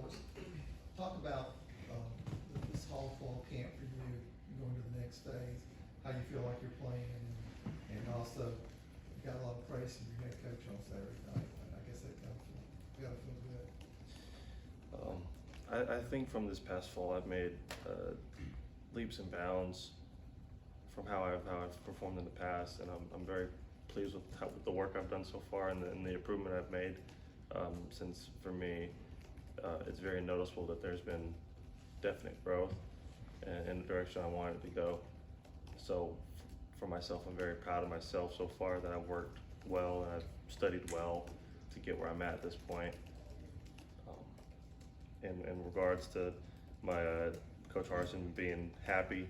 sports. Talk about this fall camp for you, going to the next phase, how you feel like you're playing, and also you got a lot of praise from your head coach on Saturday night. I guess that gotta feel good. I think from this past fall, I've made leaps and bounds from how I've performed in the past, and I'm very pleased with the work I've done so far and the improvement I've made. Since for me, it's very noticeable that there's been definite growth in the direction I wanted it to go. So for myself, I'm very proud of myself so far that I've worked well and I've studied well to get where I'm at this point. In regards to my Coach Harsin being happy,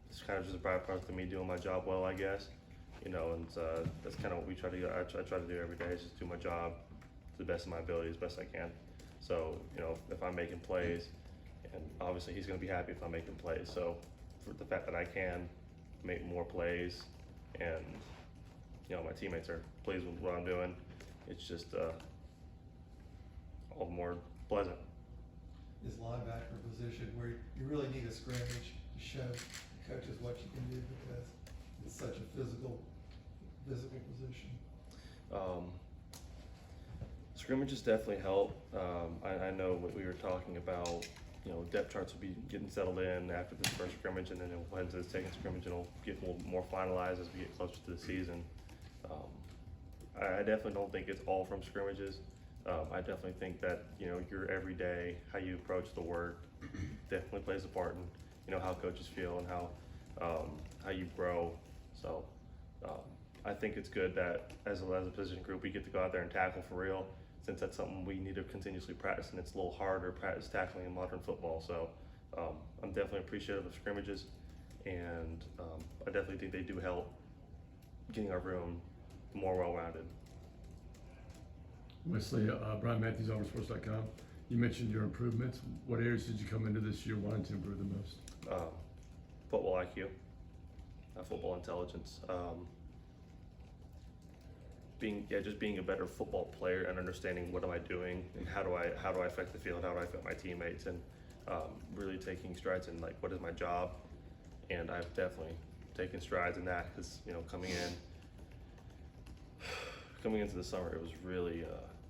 it's kind of just a byproduct of me doing my job well, I guess. You know, and that's kind of what we try to do. I try to do every day, is just do my job to the best of my ability, as best I can. So, you know, if I'm making plays, and obviously he's going to be happy if I'm making plays. So, for the fact that I can make more plays, and you know, my teammates are pleased with what I'm doing, it's just all the more pleasant. This linebacker position where you really need a scrimmage to show the coaches what you can do, because it's such a physical position. Scrimmages definitely help. I know what we were talking about, you know, depth charts will be getting settled in after this first scrimmage, and then we'll head to the second scrimmage, and it'll get a little more finalized as we get closer to the season. I definitely don't think it's all from scrimmages. I definitely think that, you know, your everyday, how you approach the work definitely plays a part in, you know, how coaches feel and how you grow. So I think it's good that as a position group, we get to go out there and tackle for real, since that's something we need to continuously practice, and it's a little harder practice tackling in modern football. So I'm definitely appreciative of scrimmages, and I definitely think they do help getting our room more well-rounded. Wesley, Brian Matthews, AuburnSports.com. You mentioned your improvements. What areas did you come into this year wanting to improve the most? Football IQ, football intelligence, just being a better football player and understanding what am I doing and how do I affect the field, how do I affect my teammates, and really taking strides in like what is my job. And I've definitely taken strides in that, because, you know, coming into the summer, it was really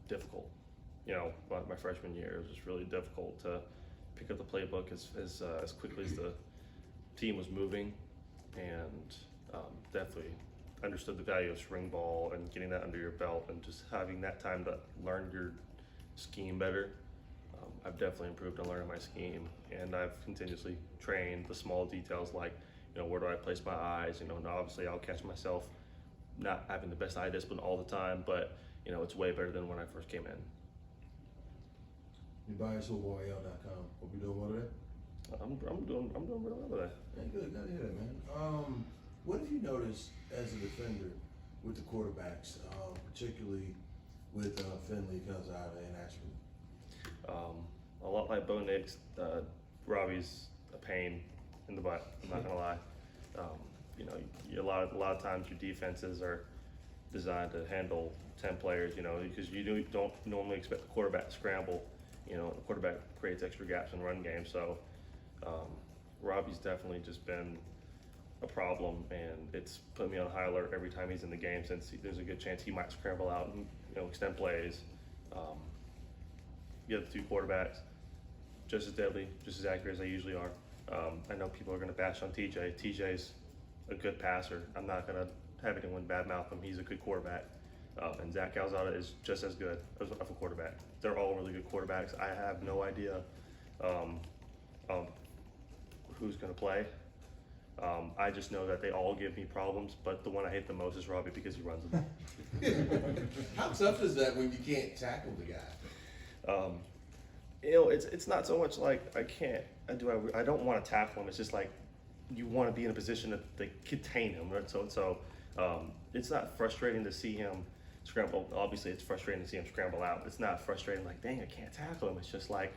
difficult. You know, my freshman year, it was just really difficult to pick up the playbook as quickly as the team was moving, and definitely understood the value of spring ball and getting that under your belt, and just having that time to learn your scheme better. I've definitely improved on learning my scheme, and I've continuously trained the small details, like, you know, where do I place my eyes? You know, and obviously I'll catch myself not having the best eye discipline all the time, but you know, it's way better than when I first came in. You buy us footballyl.com. Hope you doing well today? I'm doing really well today. Yeah, good. Glad to hear that, man. What have you noticed as a defender with the quarterbacks, particularly with Finley, Calzada, and Ashford? A lot like Bo Nix, Robbie's a pain in the butt. I'm not gonna lie. You know, a lot of times your defenses are designed to handle 10 players. You know, because you don't normally expect the quarterback to scramble. You know, the quarterback creates extra gaps in the run game. So Robbie's definitely just been a problem, and it's put me on high alert every time he's in the game, since there's a good chance he might scramble out and, you know, extend plays. The other two quarterbacks, just as deadly, just as accurate as they usually are. I know people are going to bash on TJ. TJ's a good passer. I'm not going to have anyone badmouth him. He's a good quarterback. And Zach Calzada is just as good of a quarterback. They're all really good quarterbacks. I have no idea who's going to play. I just know that they all give me problems, but the one I hate the most is Robbie, because he runs them. How tough is that when you can't tackle the guy? You know, it's not so much like I don't want to tackle him. It's just like you want to be in a position to contain him, right? So it's not frustrating to see him scramble. Obviously, it's frustrating to see him scramble out. It's not frustrating like, dang, I can't tackle him. It's just like,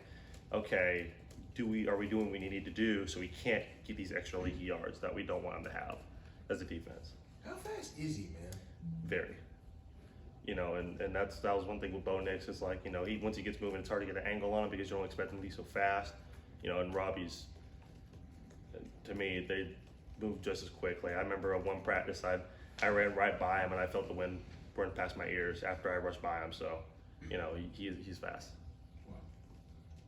okay, are we doing what we need to do so we can't get these extra leaky yards that we don't want him to have as a defense? How fast is he, man? Very. you know, and that was one thing with Bo Nix is like, you know, once he gets moving, it's hard to get an angle on him because you don't expect him to be so fast, you know. And Robbie's, to me, they move just as quickly. I remember at one practice, I ran right by him and I felt the wind run past my ears after I rushed by him. So, you know, he's fast. Wow.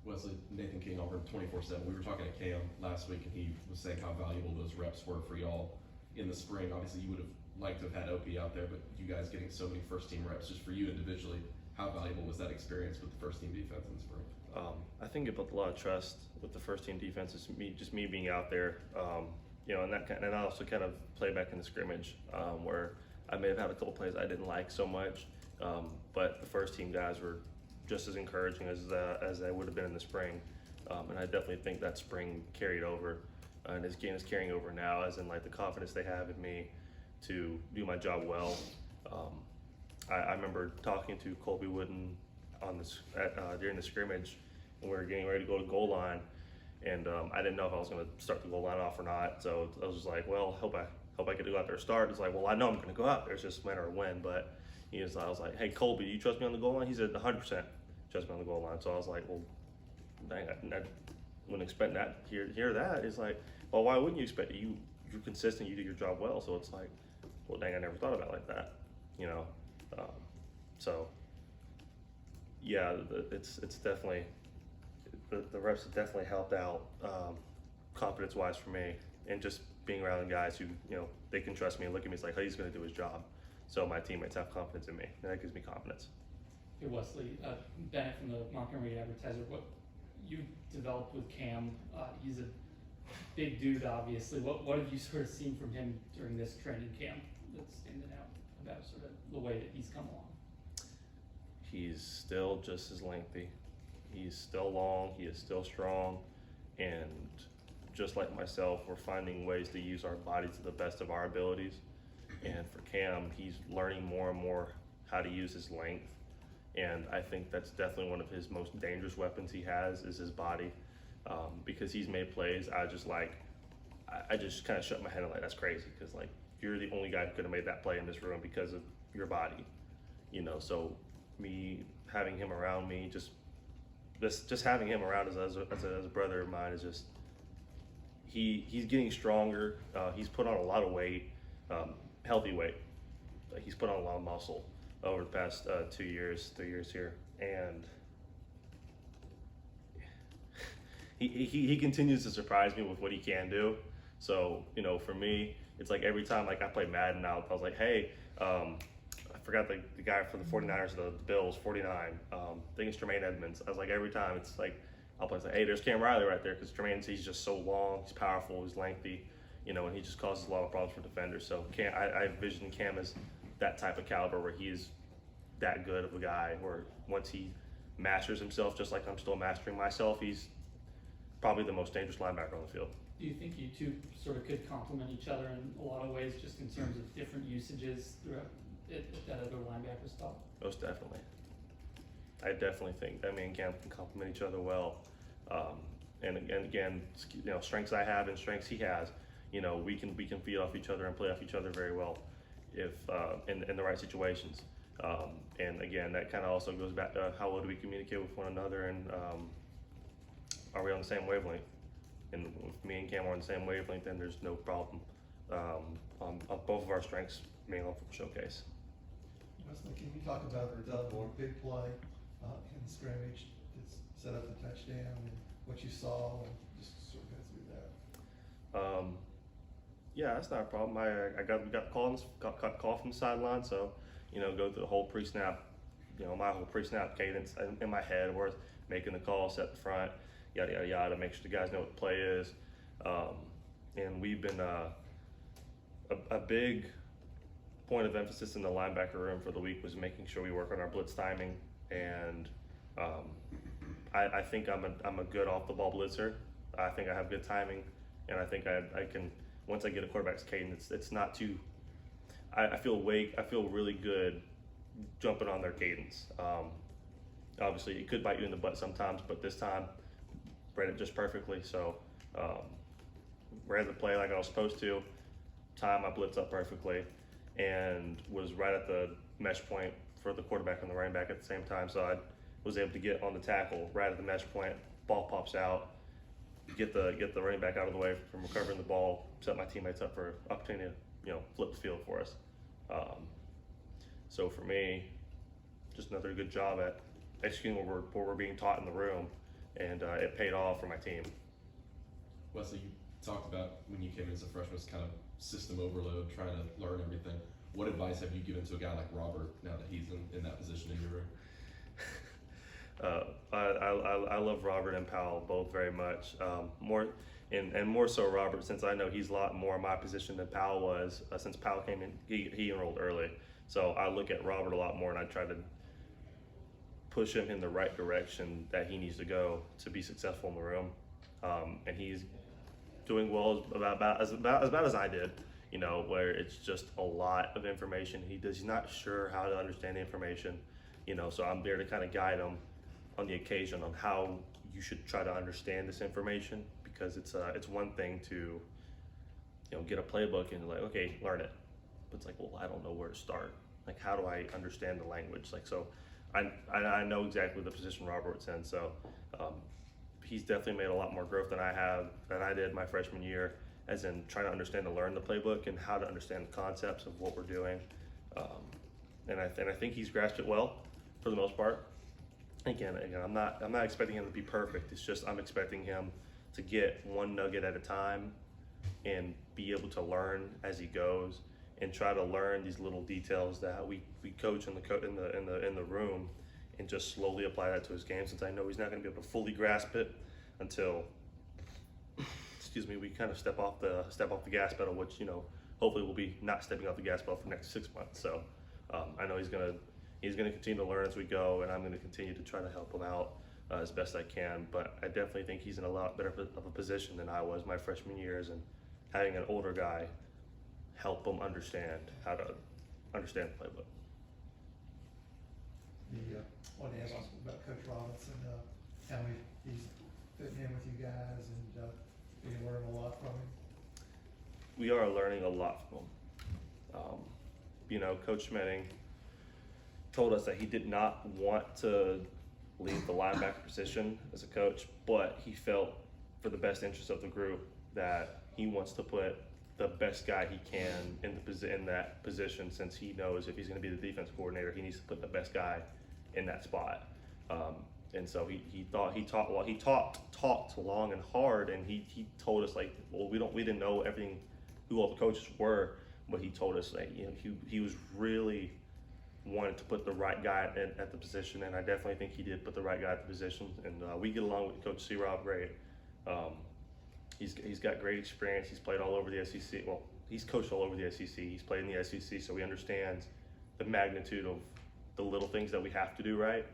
Wesley, Nathan King over 24/7. We were talking to Cam last week, and he was saying how valuable those reps were for y'all in the spring. Obviously, you would have liked to have had Opie out there, but you guys getting so many first-team reps, just for you individually, how valuable was that experience with the first-team defense in the spring? I think it built a lot of trust with the first team defense. Is me being out there, you know, and and I also kind of play back in the scrimmage where I may have had a couple plays I didn't like so much, but the first team guys were just as encouraging as they would have been in the spring, and I definitely think that spring carried over, and this game is carrying over now, as in like the confidence they have in me to do my job well. I remember talking to Colby Wooden during the scrimmage, and we were getting ready to go to goal line, and I didn't know if I was going to start the goal line off or not. So I was just like, well, hope I get to go out there and start. It's like, well, I know I'm going to go out there. It's just a matter of when. But I was like, hey, Colby, do you trust me on the goal line? He said 100% trust me on the goal line. So I was like, well, dang, I wouldn't expect that. Hear that. It's like, well, why wouldn't you expect it? You're consistent. You do your job well. So it's like, well, dang, I never thought about it like that, you know. So yeah, it's definitely the reps have definitely helped out confidence wise for me, and just being around guys who, you know, they can trust me and look at me. It's like, hey, he's going to do his job. So my teammates have confidence in me, and that gives me confidence. Hey Wesley, Bennett from the Montgomery Advertiser. What you developed with Cam? He's a big dude, obviously. What have you sort of seen from him during this training camp that's standing out about sort of the way that he's come along? He's still just as lengthy. He's still long. He is still strong, and just like myself, we're finding ways to use our body to the best of our abilities. And for Cam, he's learning more and more how to use his length. And I think that's definitely one of his most dangerous weapons he has is his body. Because he's made plays, I just kind of shut my head and like, that's crazy. Because like, you're the only guy who could have made that play in this room because of your body, you know. So me having him around me, just having him around as a brother of mine is just, he's getting stronger. He's put on a lot of weight, healthy weight. Like, he's put on a lot of muscle over the past 3 years here, and he continues to surprise me with what he can do. So, you know, for me, it's like every time like I play Madden now, I was like, hey, I forgot the guy for the 49ers, the Bills, 49. I think it's Tremaine Edmonds. I was like, every time it's like, I'll play, like, hey, there's Cam Riley right there, because Tremaine, he's just so long, he's powerful, he's lengthy, you know, and he just causes a lot of problems for defenders. So I envision Cam as that type of caliber where he is that good of a guy, where once he masters himself, just like I'm still mastering myself, he's probably the most dangerous linebacker on the field. Do you think you two sort of could complement each other in a lot of ways, just in terms of different usages throughout at that other linebacker spot? Most definitely. I definitely think that me and Cam can complement each other well. And again, you know, strengths I have and strengths he has, you know, we can feed off each other and play off each other very well if in the right situations. And again, that kind of also goes back to how well do we communicate with one another, and are we on the same wavelength? And if me and Cam are on the same wavelength, then there's no problem on both of our strengths being on full showcase. Wesley, can you talk about the big play in the scrimmage that set up the touchdown, and what you saw, and just sort of go through that? Yeah, that's not a problem. We got call from the sideline, so, you know, go through the whole pre-snap, you know, my whole pre-snap cadence in my head, where making the call, set the front, yada yada yada, make sure the guys know what the play is. And we've been a big point of emphasis in the linebacker room for the week was making sure we work on our blitz timing, and I think I'm a good off the ball blitzer. I think I have good timing, and I think I can, once I get a quarterback's cadence, it's not too, I feel really good jumping on their cadence. Obviously it could bite you in the butt sometimes, but this time read it just perfectly. So read the play like I was supposed to, timed my blitz up perfectly, and was right at the mesh point for the quarterback and the running back at the same time. So I was able to get on the tackle right at the mesh point. Ball pops out, get the running back out of the way from recovering the ball, set my teammates up for opportunity to flip the field for us. So for me, just another good job at executing what we're being taught in the room, and it paid off for my team. Wesley, you talked about when you came in as a freshman, it's kind of system overload, trying to learn everything. What advice have you given to a guy like Robert now that he's in that position in your room? I love Robert and Powell both very much. More so Robert, since I know he's a lot more in my position than Powell was. Since Powell came in, he enrolled early, so I look at Robert a lot more, and I try to push him in the right direction that he needs to go to be successful in the room. And he's doing well about as I did. Where it's just a lot of information. He's not sure how to understand the information. So I'm there to kind of guide him on the occasion on how you should try to understand this information, because it's one thing to get a playbook and like, okay, learn it, but it's like, well, I don't know where to start. Like, how do I understand the language? Like, so I know exactly the position Robert's in. So he's definitely made a lot more growth than I did my freshman year, as in trying to understand and learn the playbook and how to understand the concepts of what we're doing. And I think he's grasped it well for the most part. Again, I'm not expecting him to be perfect. It's just I'm expecting him to get one nugget at a time and be able to learn as he goes, and try to learn these little details that we coach in the room, and just slowly apply that to his game, since I know he's not going to be able to fully grasp it until we kind of step off the gas pedal, which hopefully we'll be not stepping off the gas pedal for the next 6 months. So I know he's gonna continue to learn as we go, and I'm gonna continue to try to help him out as best I can. But I definitely think he's in a lot better of a position than I was my freshman years, and having an older guy help him understand how to understand the playbook. I wanted to ask about Coach Robinson, how he's fitting in with you guys, and you learn a lot from him. We are learning a lot from him. Coach Schmedding told us that he did not want to leave the linebacker position as a coach, but he felt for the best interest of the group that he wants to put the best guy he can in that position, since he knows if he's going to be the defense coordinator, he needs to put the best guy in that spot. And so he talked long and hard, and he told us, like, well, we didn't know everything, who all the coaches were, but he told us, like, he was really wanted to put the right guy at the position, and I definitely think he did put the right guy at the position. And we get along with Coach C. Rob great. He's got great experience. He's played all over the SEC. Well, he's coached all over the SEC. He's played in the SEC, so he understands the magnitude of the little things that we have to do right.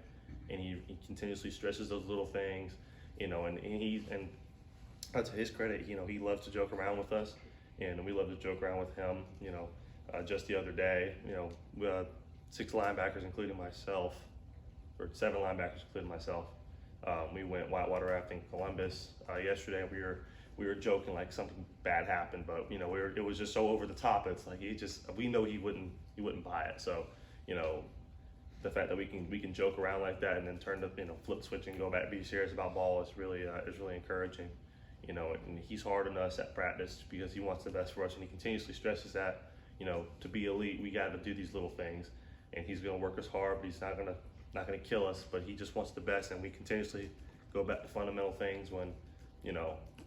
And he continuously stresses those little things, and to his credit, he loves to joke around with us, and we love to joke around with him. Just the other day, 6 linebackers, including myself, or 7 linebackers, including myself. We went whitewater rafting in Columbus yesterday. We were joking like something bad happened, but it was just so over the top. It's like we know he wouldn't buy it. So the fact that we can joke around like that and then turn to flip switch and go back to be serious about ball is really encouraging. And he's hard on us at practice because he wants the best for us, and he continuously stresses that to be elite we got to do these little things, and he's going to work us hard, but he's not going to kill us, but he just wants the best, and we continuously go back to fundamental things when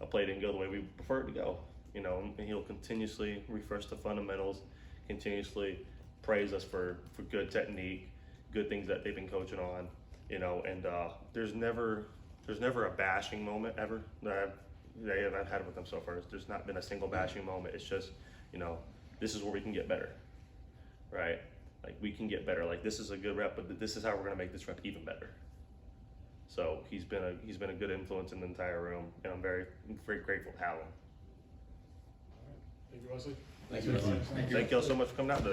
a play didn't go the way we prefer it to go, and he'll continuously refresh the fundamentals, continuously praise us for good technique, good things that they've been coaching on, and there's never a bashing moment ever that I've had with them so far. There's not been a single bashing moment. It's just, this is where we can get better, right? Like, we can get better. Like, this is a good rep, but this is how we're going to make this rep even better. So he's been a good influence in the entire room, and I'm very, very grateful to have him. Thank you, Wesley. Thank you, Wesley. Thank y'all so much for coming out today.